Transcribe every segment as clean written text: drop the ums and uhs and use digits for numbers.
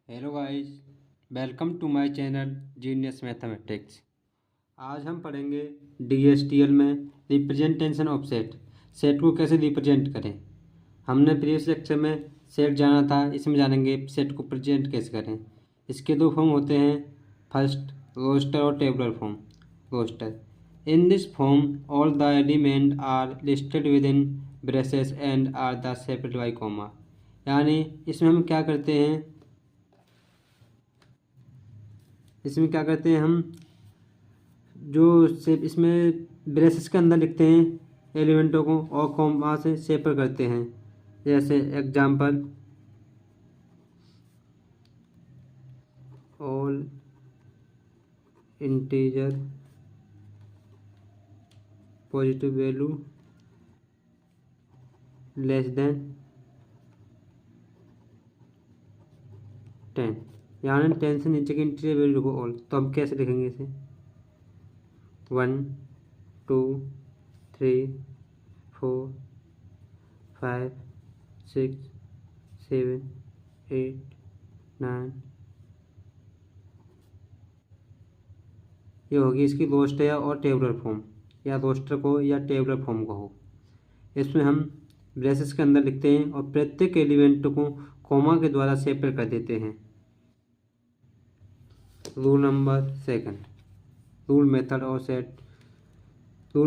Hello guys, welcome to my channel genius mathematics. आज हम पढ़ेंगे डीएसटीएल में रिप्रेजेंटेशन ऑफ सेट। सेट को कैसे रिप्रेजेंट करें। हमने प्रीवियस लेक्चर में सेट जाना था, इसमें जानेंगे सेट को प्रेजेंट कैसे करें। इसके दो फॉर्म होते हैं, फर्स्ट रोस्टर और tabular form. Roster in this form all the element are listed within braces and are the separate by comma. यानी इसमें हम क्या करते हैं, हम जो से इसमें ब्रेसेस के अंदर लिखते हैं एलिमेंटों को और कॉमा से सेपरेट करते हैं। जैसे example all integer positive value less than 10, यानी 10 से नीचे की इंटीजर वैल्यू लिखो ऑल। तो हम कैसे लिखेंगे इसे, 1 2 3 4 5 6 7 8 9। ये होगी इसकी रोस्टर और टेबुलर फॉर्म, या रोस्टर को या टेबुलर फॉर्म को हो। इसमें हम ब्रेसेस के अंदर लिखते हैं और प्रत्येक एलिमेंट को कॉमा के द्वारा सेपरेट कर देते हैं। Rule number second, rule method और सेट।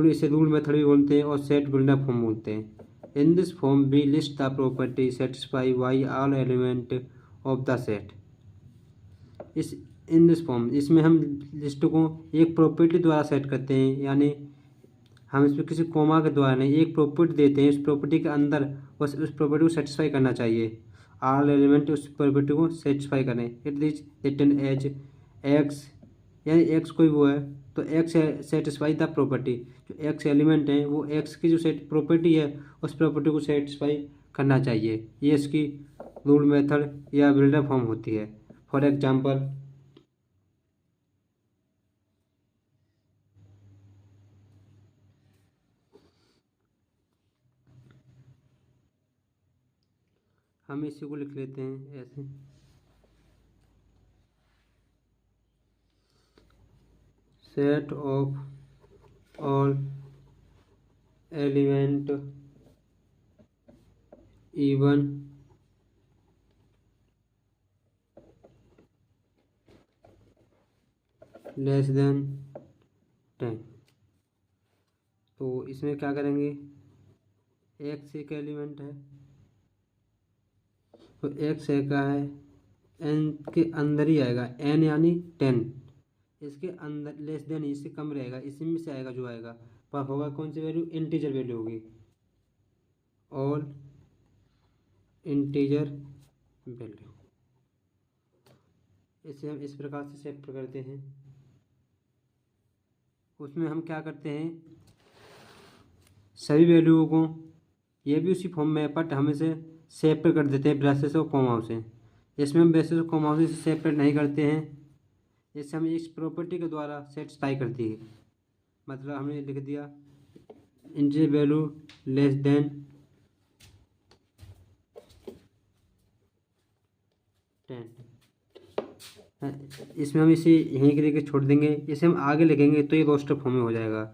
इसे रूल मेथड भी बोलते हैं और सेट बिल्डर फॉर्म बोलते हैं। In this form we list the property satisfy by all element of the set. इस इन दिस फॉर्म, इसमें हम लिस्ट को एक प्रॉपर्टी द्वारा सेट करते हैं, यानी हम इसमें किसी कोमा के द्वारा नहीं, एक प्रॉपर्टी देते हैं। इस प्रॉपर्टी के अंदर बस उस प्रॉपर्टी को सेटिस्फाई करना चाहिए, ऑल एलिमेंट उस प्रॉपर्टी को सेटिस्फाई करें। It is written as x, यानी एक्स कोई वो है तो एक्स सेटिस्फाई द प्रॉपर्टी। जो एक्स एलिमेंट है वो एक्स की जो सेट प्रॉपर्टी है उस प्रॉपर्टी को सेटिस्फाई करना चाहिए। ये इसकी रूल मेथड या बिल्डर फॉर्म होती है। फॉर एग्जाम्पल हम इसी को लिख लेते हैं ऐसे, set of all element even less than 10। तो इसमें क्या करेंगे, एक्स एक एलिमेंट है तो एक्स है का है एन के अंदर ही आएगा, एन यानी 10 इसके अंदर, लेस देन इससे कम रहेगा, इसी में से आएगा जो आएगा, पर होगा कौन सी वैल्यू, इंटीजर वैल्यू होगी, ऑल इंटीजर वैल्यू। इसे हम इस प्रकार से सेट करते हैं। उसमें हम क्या करते हैं, सभी वैल्यूओं को, ये भी उसी फॉर्म में है बट हम इसे सेपरेट कर देते हैं ब्रेसेस और कॉमाओं से। इसमें हम ब्रेसेस और कॉमाओं से सेपरेट नहीं करते हैं, इससे हम इस प्रॉपर्टी के द्वारा सेटिस्फाई करती है। मतलब हमने लिख दिया इंटीजर वैल्यू लेस देन 10। इसमें हम इसे यहीं के लेके छोड़ देंगे, इसे हम आगे लिखेंगे तो ये रोस्टर फॉर्म में हो जाएगा।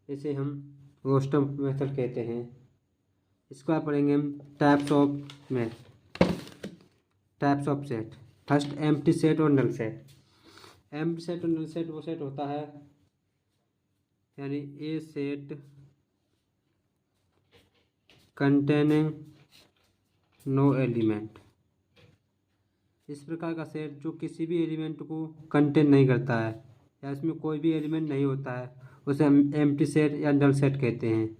इसे हम रोस्टर मेथड कहते हैं। इसको आप पढ़ेंगे हम types of math, types of set. First empty set और नल सेट। एम्प्टी सेट और नल सेट वो सेट होता है, यानी ए सेट कंटेनिंग नो एलिमेंट। इस प्रकार का सेट जो किसी भी एलिमेंट को कंटेन नहीं करता है या इसमें कोई भी एलिमेंट नहीं होता है, उसे हम एम्प्टी सेट या नल सेट कहते हैं।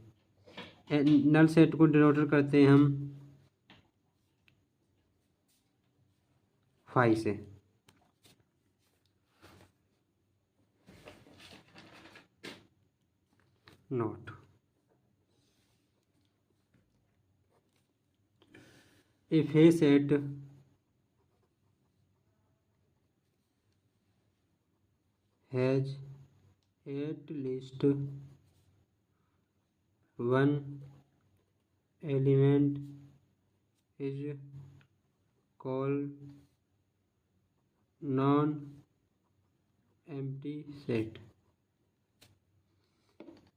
नल सेट को डिनोट करते हैं हम फाई से। Note, if A set has at least one element is called non empty set.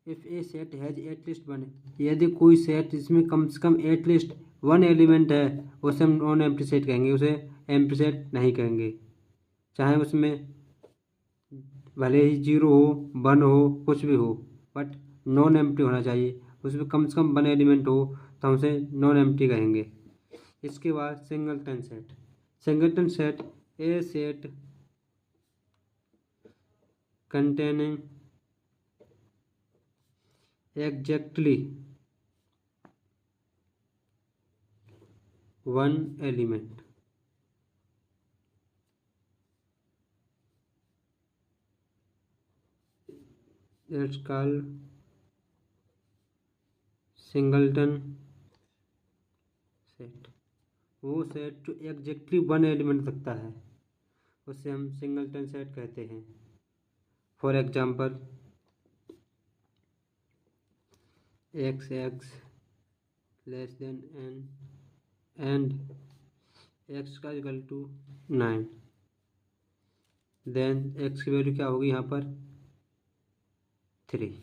If A set has at least one, यदि कोई सेट जिसमें कम से कम एटलीस्ट वन एलिमेंट है उसे हम नॉन एम्प्टी सेट कहेंगे, उसे एम्प्टी सेट नहीं कहेंगे। चाहे उसमें भले ही 0 हो, 1 हो, कुछ भी हो, बट नॉन एम्प्टी होना चाहिए। उसमें कम से कम 1 एलिमेंट हो तो हम उसे नॉन एम्प्टी कहेंगे। इसके बाद singleton set. Singleton set A set containing exactly one element, that's called singleton set. वो सेट जो एग्जैक्टली 1 एलिमेंट रखता है उसे हम सिंगलटन सेट कहते हैं। For example x x less than n and x का इक्वल टू 9, देन एक्स की वैल्यू क्या होगी यहाँ पर 3,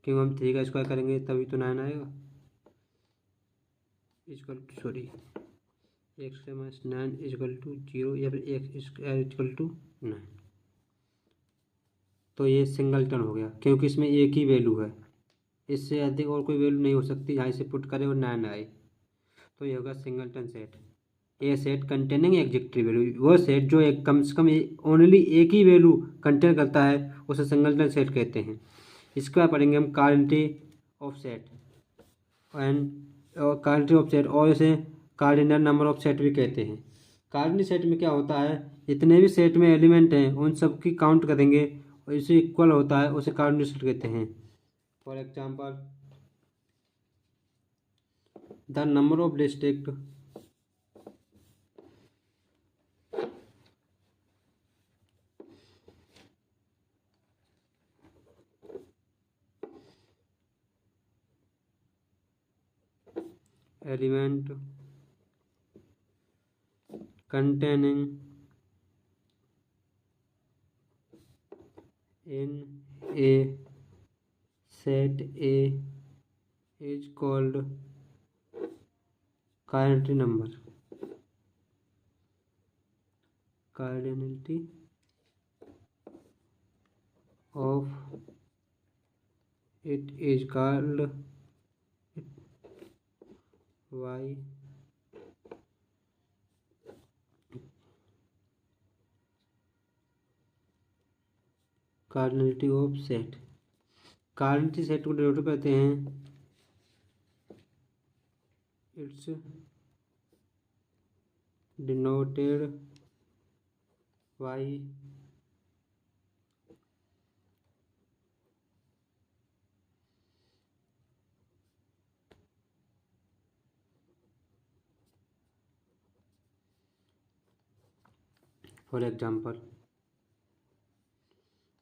क्यों हम 3 का स्क्वायर करेंगे तभी तो 9 आएगा। Equal to sorry x minus 9 equal to 0 या फिर एक्स स्क्वायर इक्वल टू 9। तो ये सिंगलटन हो गया क्योंकि इसमें एक ही वैल्यू है, इससे अधिक और कोई वैल्यू नहीं हो सकती जहाँ से पुट करें और 9 आए। तो ये होगा singleton set. A set containing exactly value, वो सेट जो एक कम से कम ओनली एक ही वैल्यू कंटेन करता है उसे सिंगलटन सेट कहते हैं। इसके बाद पढ़ेंगे हम cardinality of set and cardinality of set, और इसे कार्डिनल नंबर ऑफ सेट भी कहते हैं। कार्डिनल सेट में क्या होता है, जितने भी सेट में एलिमेंट हैं उन सब की काउंट करेंगे और इसे इक्वल होता है उसे कार्डिनल सेट कहते हैं। For example the number of district element containing in a set A is called cardinality number. Cardinality of it is called y cardinality of set. Cardinality set को denote करते हैं it's denoted by for example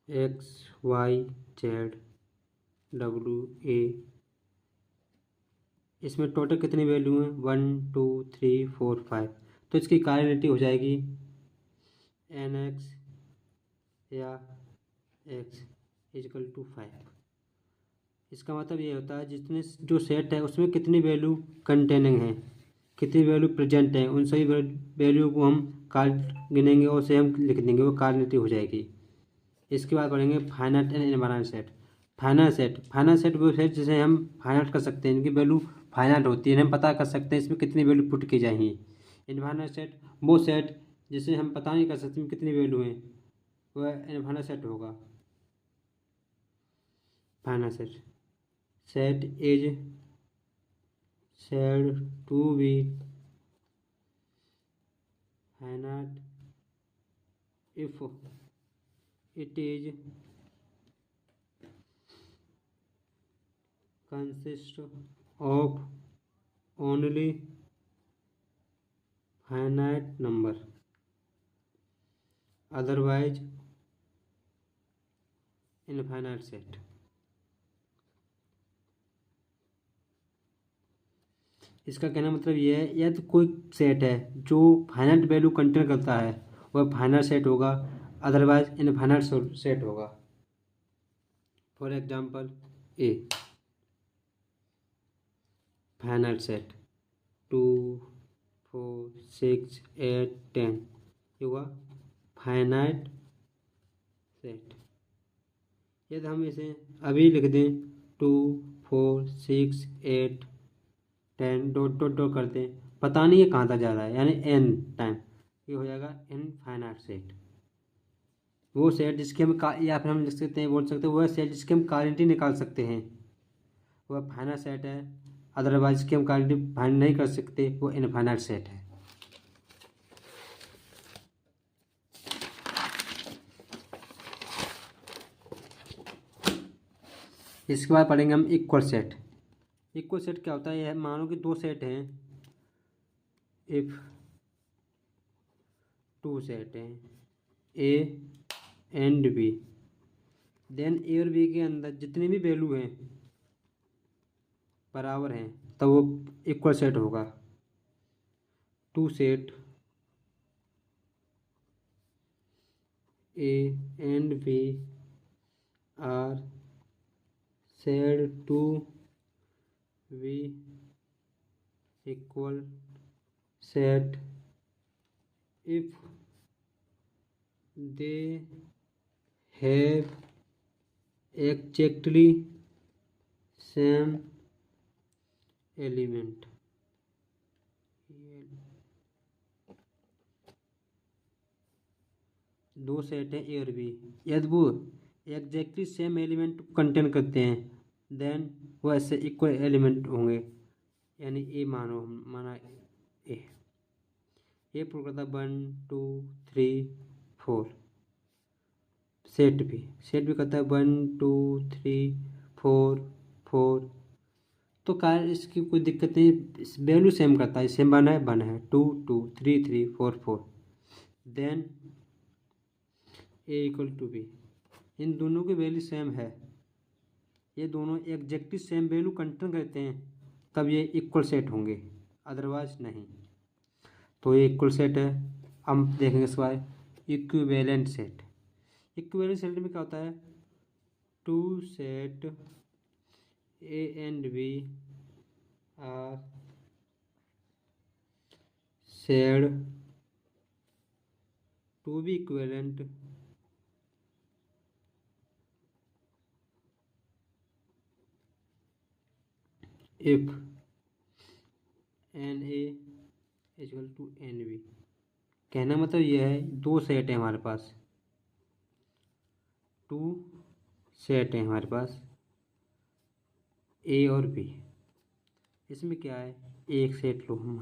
x y z डब्ल्यू A, इसमें total कितनी value हैं 1 2 3 4 5, तो इसकी cardinality हो जाएगी एन एक्स या एक्स इक्वल टू 5। इसका मतलब ये होता है जितने जो सेट है उसमें कितनी वैल्यू कंटेनिंग है, कितनी वैल्यू प्रेजेंट है, उन सभी वैल्यू को हम कार्ड गिनेंगे और उसे हम लिख देंगे, वो कार्डिनलिटी हो जाएगी। इसके बाद पढ़ेंगे finite and infinite set. Finite set वो सेट जिसे हम फाइनाइट कर सकते हैं, इनकी वैल्यू फाइनाइट होती है, हम पता कर सकते हैं इसमें कितनी वैल्यू पुट की जाएंगी। इनफाइनाइट सेट वो सेट जिसे हम पता नहीं कर सकते कितनी वैल्यू है, वह इनफाइनाइट सेट होगा। Finite set set is said to be finite if it is consist of only finite number, otherwise infinite set। इसका कहना मतलब ये है, यदि कोई सेट है जो फाइनाइट वैल्यू कंटेन करता है वह फाइनाइट सेट होगा, अदरवाइज इनफाइनाइट सेट होगा। For example a finite set 2 4 6 8 10 ये हुआ फाइनाइट सेट। यदि हम इसे अभी लिख दें 2 4 6 8 10 डॉट डॉट डॉट करते हैं, पता नहीं ये कहाँ तक जा रहा है, यानी n टाइम, ये हो जाएगा इनफाइनाइट सेट। वो सेट जिसके हम या फिर हम लिख सकते हैं, बोल सकते हैं वह सेट जिसके हम क्वालिटी निकाल सकते हैं वह फाइनाइट सेट है, अदरवाइज जिसकी हम क्वालिटी फाइंड नहीं कर सकते वो इनफाइनाइट सेट है। इसके बाद पढ़ेंगे हम इक्वल सेट। इक्वल सेट क्या होता है, यह मानो कि दो सेट हैं, इफ टू सेट हैं ए एंड बी, देन ए और बी के अंदर जितने भी वैल्यू हैं बराबर हैं तो वो इक्वल सेट होगा। Two set A and B are said to be equal set if they have exactly same element। दो सेट है ए और बी, यदि वो एग्जैक्टली सेम एलिमेंट कंटेन करते हैं देन वो ऐसे इक्वल एलिमेंट होंगे, यानी ए माना ए प्रूव करता 1 2 3 4। सेट भी करता है 1 2 3 4 4। तो कार इसकी कोई दिक्कत नहीं, वैल्यू सेम करता है, सेम बना है 2 2 3 3 4 4। Then A equal to B, इन दोनों की वैल्यू सेम है, ये दोनों एग्जैक्टली सेम वैल्यू कंटेन करते हैं तब ये इक्वल सेट होंगे, अदरवाइज नहीं। तो ये इक्वल सेट है। हम देखेंगे इसके बाद इक्विवेलेंट सेट। इक्विवेलेंट सेट में क्या होता है, two set A and B are said to be equivalent if n A equal to n B. कहना मतलब यह है दो सेट है हमारे पास, टू सेट है हमारे पास ए और बी। इसमें क्या है, एक सेट लो हम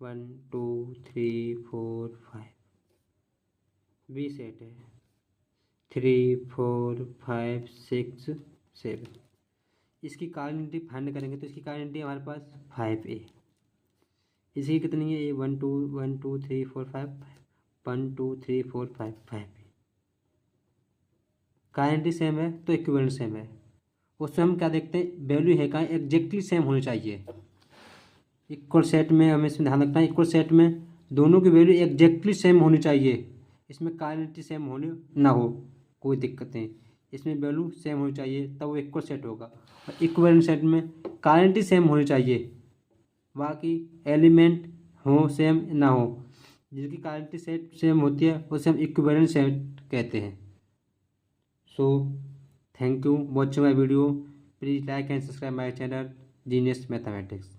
1 2 3 4 5, बी सेट है 3 4 5 6 7। इसकी कार्डिनिटी फाइंड करेंगे तो इसकी कार्डिनिटी हमारे पास 5a। इसकी कितनी है, ए 1 2 1 2 3 4 5 1 2 3 4 5 5। कार्डिनिटी सेम है तो इक्विवेलेंट सेम है। उसमें हम क्या देखते हैं, वैल्यू है कहाँ एग्जैक्टली सेम होनी चाहिए। इक्वल सेट में हमें इसमें ध्यान रखना है, इक्वल सेट में दोनों की वैल्यू एग्जैक्टली सेम होनी चाहिए, इसमें कार्डिनिटी सेम होने ना हो कोई दिक्कत नहीं, इसमें वैल्यू सेम होनी चाहिए तब वो इक्वल सेट होगा। और इक्विवेलेंट सेट में कार्डिनिटी सेम होनी चाहिए, बाकी एलिमेंट हो सेम ना हो, जिसकी कार्डिनिटी सेट सेम होती है उसे हम इक्विवेलेंट सेट कहते हैं। So thank you watching my video, please like and subscribe my channel genius mathematics.